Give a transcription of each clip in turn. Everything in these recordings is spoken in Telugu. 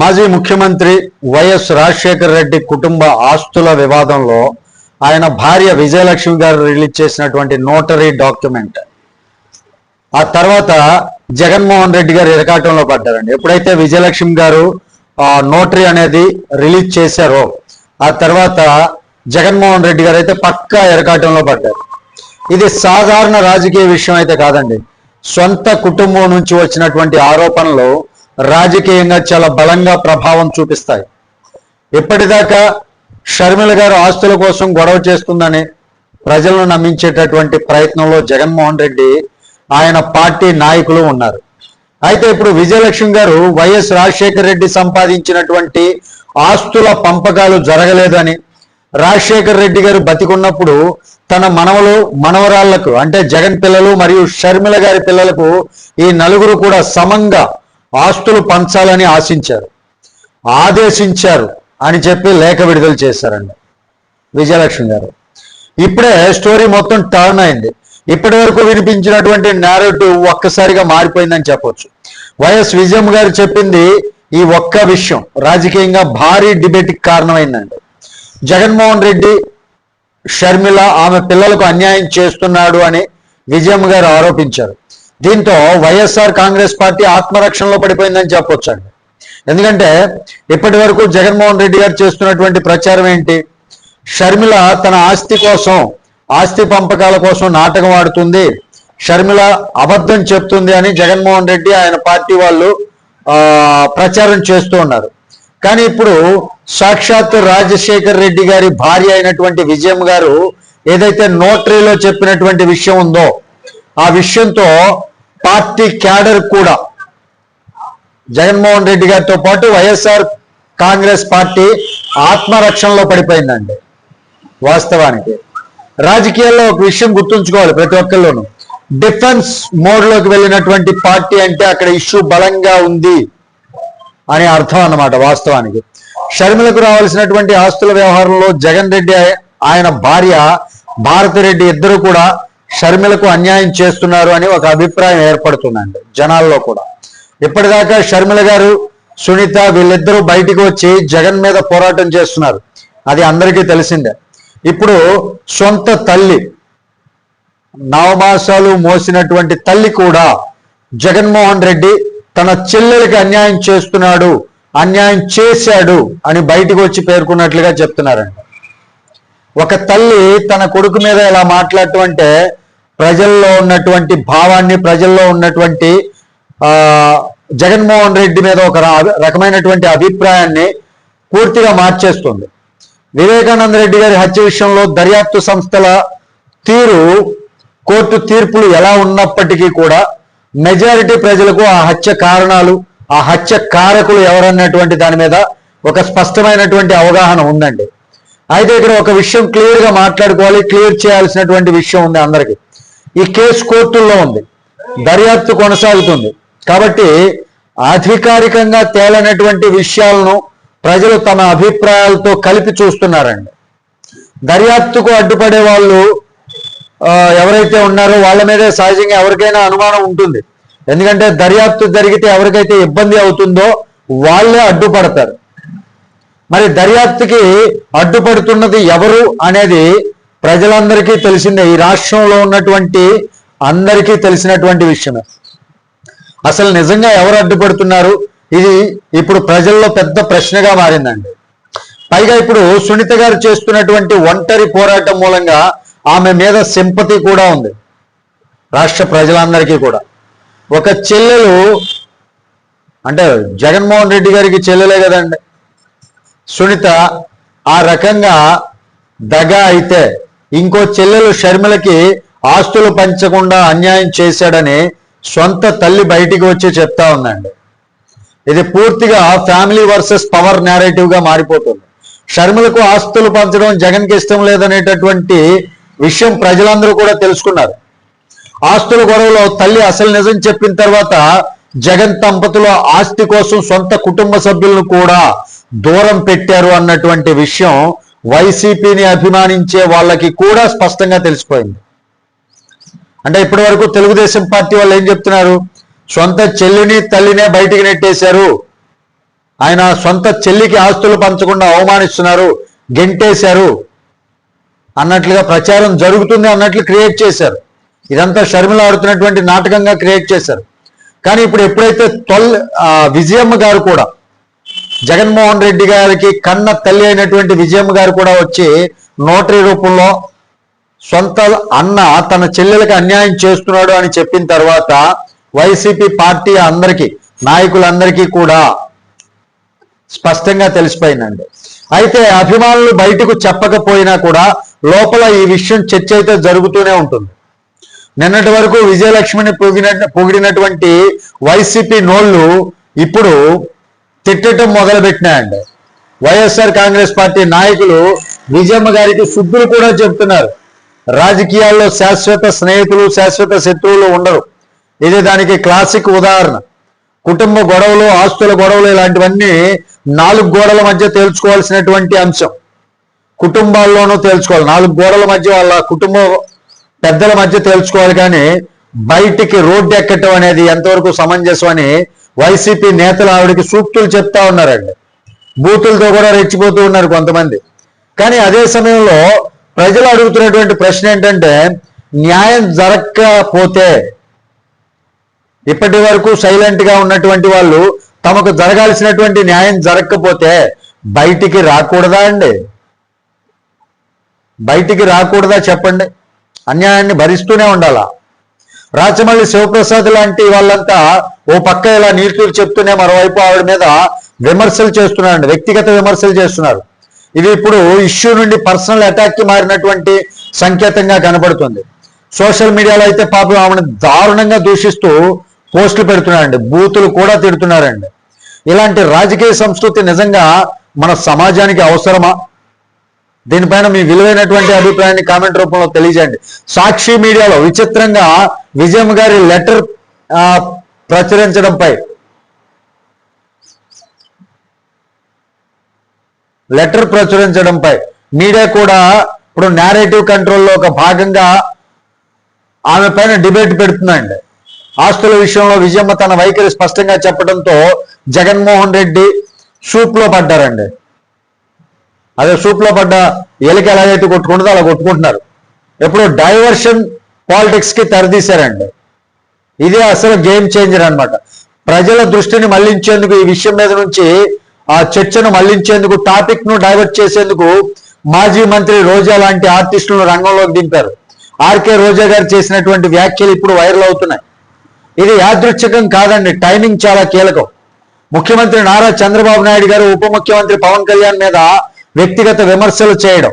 మాజీ ముఖ్యమంత్రి వైఎస్ రాజశేఖర రెడ్డి కుటుంబ ఆస్తుల వివాదంలో ఆయన భార్య విజయలక్ష్మి గారు రిలీజ్ చేసినటువంటి నోటరీ డాక్యుమెంట్ ఆ తర్వాత జగన్మోహన్ రెడ్డి గారు ఇరకాటంలో పడ్డారండి. ఎప్పుడైతే విజయలక్ష్మి గారు నోటరీ అనేది రిలీజ్ చేశారో ఆ తర్వాత జగన్మోహన్ రెడ్డి గారు అయితే పక్కా ఇరకాటంలో పడ్డారు. ఇది సాధారణ రాజకీయ విషయం అయితే కాదండి. సొంత కుటుంబం నుంచి వచ్చినటువంటి ఆరోపణలు రాజకీయంగా చాలా బలంగా ప్రభావం చూపిస్తాయి. ఇప్పటిదాకా షర్మిల గారు ఆస్తుల కోసం గొడవ చేస్తుందని ప్రజలను నమ్మించేటటువంటి ప్రయత్నంలో జగన్మోహన్ రెడ్డి ఆయన పార్టీ నాయకులు ఉన్నారు. అయితే ఇప్పుడు విజయలక్ష్మి గారు వైఎస్ రాజశేఖర రెడ్డి సంపాదించినటువంటి ఆస్తుల పంపకాలు జరగలేదని, రాజశేఖర రెడ్డి గారు బతికున్నప్పుడు తన మనవలు మనవరాళ్లకు అంటే జగన్ పిల్లలు మరియు షర్మిల గారి పిల్లలకు ఈ నలుగురు కూడా సమంగా ఆస్తులు పంచాలని ఆదేశించారు అని చెప్పి లేఖ విడుదల చేశారండి విజయలక్ష్మి గారు. ఇప్పుడే స్టోరీ మొత్తం టర్న్ అయింది. ఇప్పటి వరకు వినిపించినటువంటి నేరేటివ్ ఒక్కసారిగా మారిపోయిందని చెప్పొచ్చు. వైఎస్ విజయమ్మ గారు చెప్పింది ఈ ఒక్క విషయం రాజకీయంగా భారీ డిబేట్కి కారణమైందండి. జగన్మోహన్ రెడ్డి షర్మిల ఆమె పిల్లలకు అన్యాయం చేస్తున్నాడు అని విజయమ్మ గారు ఆరోపించారు. దీంతో వైఎస్ఆర్ కాంగ్రెస్ పార్టీ ఆత్మరక్షణలో పడిపోయిందని చెప్పొచ్చు అండి. ఎందుకంటే ఇప్పటి వరకు జగన్మోహన్ రెడ్డి గారు చేస్తున్నటువంటి ప్రచారం ఏంటి? షర్మిల తన ఆస్తి పంపకాల కోసం నాటకం ఆడుతుంది, షర్మిల అబద్ధం చెప్తుంది అని జగన్మోహన్ రెడ్డి ఆయన పార్టీ వాళ్ళు ప్రచారం చేస్తూ ఉన్నారు. కానీ ఇప్పుడు సాక్షాత్ రాజశేఖర్ రెడ్డి గారి భార్య అయినటువంటి విజయమ్మ గారు ఏదైతే నోటరీలో చెప్పినటువంటి విషయం ఉందో ఆ విషయంతో పార్టీ క్యాడర్ కూడా జగన్మోహన్ రెడ్డి గారితో పాటు వైఎస్ఆర్ కాంగ్రెస్ పార్టీ ఆత్మరక్షణలో పడిపోయిందండి. వాస్తవానికి రాజకీయాల్లో ఒక విషయం గుర్తుంచుకోవాలి ప్రతి ఒక్కరిలోనూ. డిఫెన్స్ మోడ్లోకి వెళ్ళినటువంటి పార్టీ అంటే అక్కడ ఇష్యూ బలంగా ఉంది అని అర్థం అన్నమాట. వాస్తవానికి షర్మిలకు రావాల్సినటువంటి ఆస్తుల వ్యవహారంలో జగన్ రెడ్డి ఆయన భార్య భారతిరెడ్డి ఇద్దరు కూడా షర్మిలకు అన్యాయం చేస్తున్నారు అని ఒక అభిప్రాయం ఏర్పడుతుందండి జనాల్లో కూడా. ఇప్పటిదాకా షర్మిల గారు సునీత వీళ్ళిద్దరూ బయటికి వచ్చి జగన్ మీద పోరాటం చేస్తున్నారు, అది అందరికీ తెలిసిందే. ఇప్పుడు సొంత తల్లి నవమాసాలు మోసినటువంటి తల్లి కూడా జగన్మోహన్ రెడ్డి తన చెల్లెలకి అన్యాయం చేశాడు అని బయటకు వచ్చి పేర్కొన్నట్లుగా చెప్తున్నారండి. ఒక తల్లి తన కొడుకు మీద ఇలా మాట్లాడటం అంటే ప్రజల్లో ఉన్నటువంటి భావాన్ని, ప్రజల్లో ఉన్నటువంటి జగన్మోహన్ రెడ్డి మీద ఒక రకమైనటువంటి అభిప్రాయాన్ని పూర్తిగా మార్చేస్తుంది. వివేకానంద రెడ్డి గారి హత్య విషయంలో దర్యాప్తు సంస్థల కోర్టు తీర్పులు ఎలా ఉన్నప్పటికీ కూడా మెజారిటీ ప్రజలకు ఆ హత్య కారణాలు, ఆ హత్య కారకులు ఎవరన్నటువంటి దాని మీద ఒక స్పష్టమైనటువంటి అవగాహన ఉందండి. అయితే ఇక్కడ ఒక విషయం క్లియర్గా మాట్లాడుకోవాలి, క్లియర్ చేయాల్సినటువంటి విషయం ఉంది అందరికీ. ఈ కేసు కోర్టుల్లో ఉంది, దర్యాప్తు కొనసాగుతుంది. కాబట్టి అధికారికంగా తేలనటువంటి విషయాలను ప్రజలు తమ అభిప్రాయాలతో కలిపి చూస్తున్నారండి. దర్యాప్తుకు అడ్డుపడే వాళ్ళు ఎవరైతే ఉన్నారో వాళ్ళ మీదే సహజంగా ఎవరికైనా అనుమానం ఉంటుంది. ఎందుకంటే దర్యాప్తు జరిగితే ఎవరికైతే ఇబ్బంది అవుతుందో వాళ్ళే అడ్డుపడతారు. మరి దర్యాప్తుకి అడ్డుపడుతున్నది ఎవరు అనేది ప్రజలందరికీ తెలిసిందే, ఈ రాష్ట్రంలో ఉన్నటువంటి అందరికీ తెలిసినటువంటి విషయమే. అసలు నిజంగా ఎవరు అడ్డుపడుతున్నారు, ఇది ఇప్పుడు ప్రజల్లో పెద్ద ప్రశ్నగా మారిందండి. పైగా ఇప్పుడు సునీత గారు చేస్తున్నటువంటి ఒంటరి పోరాటం మూలంగా ఆమె మీద సింపతి కూడా ఉంది రాష్ట్ర ప్రజలందరికీ కూడా. ఒక చెల్లెలు అంటే జగన్మోహన్ రెడ్డి గారికి చెల్లెలే కదండి సునీత, ఆ రకంగా దగా అయితే ఇంకో చెల్లెలు షర్మిలకి ఆస్తులు పంచకుండా అన్యాయం చేశాడని సొంత తల్లి బయటికి వచ్చి చెప్తా ఉందండి. ఇది పూర్తిగా ఫ్యామిలీ వర్సెస్ పవర్ నేరేటివ్ గా మారిపోతుంది. షర్మిలకు ఆస్తులు పంచడం జగన్కి ఇష్టం లేదనేటటువంటి విషయం ప్రజలందరూ కూడా తెలుసుకున్నారు. ఆస్తుల గొడవలో తల్లి అసలు నిజం చెప్పిన తర్వాత జగన్ దంపతుల ఆస్తి కోసం సొంత కుటుంబ సభ్యులను కూడా దూరం పెట్టారు అన్నటువంటి విషయం వైసీపీని అభిమానించే వాళ్ళకి కూడా స్పష్టంగా తెలిసిపోయింది. అంటే ఇప్పటి వరకు తెలుగుదేశం పార్టీ వాళ్ళు ఏం చెప్తున్నారు? సొంత చెల్లిని తల్లినే బయటికి నెట్టేశారు, ఆయన సొంత చెల్లికి ఆస్తులు పంచకుండా అవమానిస్తున్నారు, గెంటేశారు అన్నట్లుగా ప్రచారం జరుగుతుంది అన్నట్లు క్రియేట్ చేశారు. ఇదంతా షర్మిల ఆడుతున్నటువంటి నాటకంగా క్రియేట్ చేశారు. కానీ ఇప్పుడు ఎప్పుడైతే విజయమ్మ గారు కూడా, జగన్మోహన్ రెడ్డి గారికి కన్న తల్లి అయినటువంటి విజయమ్మ గారు కూడా వచ్చి నోటరీ రూపంలో సొంత అన్న తన చెల్లెలకు అన్యాయం చేస్తున్నాడు అని చెప్పిన తర్వాత వైసీపీ పార్టీ అందరికీ, నాయకులందరికీ కూడా స్పష్టంగా తెలిసిపోయిందండి. అయితే అభిమానులు బయటకు చెప్పకపోయినా కూడా లోపల ఈ విషయం చర్చ అయితే జరుగుతూనే ఉంటుంది. నిన్నటి వరకు విజయలక్ష్మిని పొగిడినటువంటి వైసీపీ నోళ్లు ఇప్పుడు తిట్టడం మొదలుపెట్టినాయండి. వైఎస్ఆర్ కాంగ్రెస్ పార్టీ నాయకులు విజయమ్మ గారికి శుద్ధులు కూడా చెప్తున్నారు. రాజకీయాల్లో శాశ్వత స్నేహితులు, శాశ్వత శత్రువులు ఉండరు. ఇది దానికి క్లాసిక్ ఉదాహరణ. కుటుంబ గొడవలు, ఆస్తుల గొడవలు ఇలాంటివన్నీ 4 గోడల మధ్య తేల్చుకోవాల్సినటువంటి అంశం. కుటుంబాల్లోనూ తేల్చుకోవాలి, 4 గోడల మధ్య వాళ్ళ కుటుంబ పెద్దల మధ్య తేల్చుకోవాలి. కానీ బయటికి రోడ్డు ఎక్కటం అనేది ఎంతవరకు సమంజసం అని వైసీపీ నేతలు ఆవిడకి సూక్తులు చెప్తా ఉన్నారండి. బూతులతో కూడా రెచ్చిపోతూ ఉన్నారు కొంతమంది. కానీ అదే సమయంలో ప్రజలు అడుగుతున్నటువంటి ప్రశ్న ఏంటంటే, న్యాయం జరగకపోతే, ఇప్పటి వరకు సైలెంట్ గా ఉన్నటువంటి వాళ్ళు తమకు జరగాల్సినటువంటి న్యాయం జరగకపోతే బయటికి రాకూడదా అండి? బయటికి రాకూడదా చెప్పండి? అన్యాయాన్ని భరిస్తూనే ఉండాలా? రాచమల్లి శివప్రసాద్ లాంటి వాళ్ళంతా ఓ పక్క ఇలా నీతులు చెప్తూనే మరోవైపు ఆవిడ మీద విమర్శలు చేస్తున్నారండి, వ్యక్తిగత విమర్శలు చేస్తున్నారు. ఇది ఇప్పుడు ఇష్యూ నుండి పర్సనల్ అటాక్ కి మారినటువంటి సంకేతంగా కనబడుతుంది. సోషల్ మీడియాలో అయితే పాపం ఆమెను దారుణంగా దూషిస్తూ పోస్టులు పెడుతున్నారండి, బూతులు కూడా తిడుతున్నారండి. ఇలాంటి రాజకీయ సంస్కృతి నిజంగా మన సమాజానికి అవసరమా? దీనిపైన మీ విలువైనటువంటి అభిప్రాయాన్ని కామెంట్ రూపంలో తెలియజేయండి. సాక్షి మీడియాలో విచిత్రంగా విజయమ్మ గారి లెటర్ ప్రచురించడంపై మీడియా కూడా ఇప్పుడు నేరేటివ్ కంట్రోల్లో ఒక భాగంగా ఆమె పైన డిబేట్ పెడుతుందండి. ఆస్తుల విషయంలో విజయమ్మ తన వైఖరి స్పష్టంగా చెప్పడంతో జగన్మోహన్ రెడ్డి సూప్ లో పడ్డారండి. అదే సూప్ లో పడ్డ ఎలికి ఎలాగైతే కొట్టుకుంటుందో అలా కొట్టుకుంటున్నారు. ఎప్పుడు డైవర్షన్ పాలిటిక్స్ కి తెరదీశారండి. ఇదే అసలు గేమ్ చేంజర్ అన్నమాట. ప్రజల దృష్టిని మళ్లించేందుకు, ఈ విషయం మీద నుంచి ఆ చర్చను మళ్లించేందుకు, టాపిక్ ను డైవర్ట్ చేసేందుకు మాజీ మంత్రి రోజా లాంటి ఆర్టిస్టులను రంగంలోకి దింపారు. ఆర్కే రోజా గారు చేసినటువంటి వ్యాఖ్యలు ఇప్పుడు వైరల్ అవుతున్నాయి. ఇది యాదృచ్ఛికం కాదండి, టైమింగ్ చాలా కీలకం. ముఖ్యమంత్రి నారా చంద్రబాబు నాయుడు గారు ఉప ముఖ్యమంత్రి పవన్ కళ్యాణ్ మీద వ్యక్తిగత విమర్శలు చేయడం,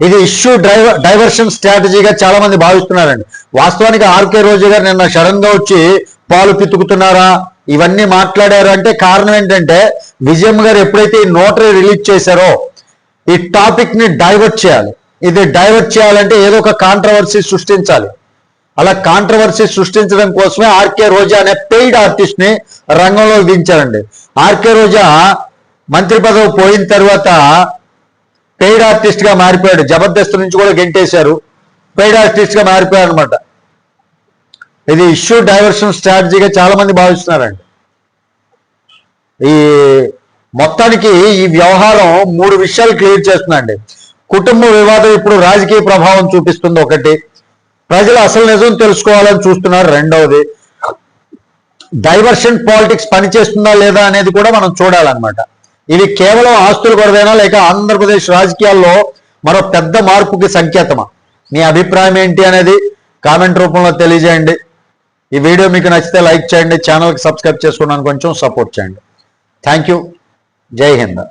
ఇది ఇష్యూ డైవర్షన్ స్ట్రాటజీగా చాలా మంది భావిస్తున్నారండి. వాస్తవానికి ఆర్కే రోజా గారు నిన్న సడన్ గా వచ్చి పాలు పితుకుతున్నారా, ఇవన్నీ మాట్లాడారు అంటే కారణం ఏంటంటే, విజయమ్మ గారు ఎప్పుడైతే ఈ నోటరీ రిలీజ్ చేశారో ఈ టాపిక్ ని డైవర్ట్ చేయాలి. ఇది డైవర్ట్ చేయాలంటే ఏదో ఒక కాంట్రవర్సీ సృష్టించాలి. అలా కాంట్రవర్సీ సృష్టించడం కోసమే ఆర్కే రోజా అనే పెయిడ్ ఆర్టిస్ట్ ని రంగంలో దించారండి. ఆర్కే రోజా మంత్రి పదవి పోయిన తర్వాత పెయిడ్ ఆర్టిస్ట్ గా మారిపోయాడు. జబర్దస్త్ నుంచి కూడా గెంటేశారు, పెయిడ్ ఆర్టిస్ట్ గా మారిపోయాడు అనమాట. ఇది ఇష్యూ డైవర్షన్ స్ట్రాటజీగా చాలా మంది భావిస్తున్నారండి. ఈ మొత్తానికి ఈ వ్యవహారం 3 విషయాలు క్లియర్ చేస్తుందండి. కుటుంబ వివాదం ఇప్పుడు రాజకీయ ప్రభావం చూపిస్తుంది ఒకటి, ప్రజలు అసలు నిజం తెలుసుకోవాలని చూస్తున్నారు రెండవది, డైవర్షన్ పాలిటిక్స్ పనిచేస్తుందా లేదా అనేది కూడా మనం చూడాలన్నమాట. ఇది కేవలం ఆస్తుల గొడవేనా లేక ఆంధ్రప్రదేశ్ రాజకీయాల్లో మరో పెద్ద మార్పుకి సంకేతమా? మీ అభిప్రాయం ఏంటి అనేది కామెంట్ రూపంలో తెలియజేయండి. ఈ వీడియో మీకు నచ్చితే లైక్ చేయండి, ఛానల్కి సబ్స్క్రైబ్ చేసుకున్నాను కొంచెం సపోర్ట్ చేయండి. Thank you. జై హింద్.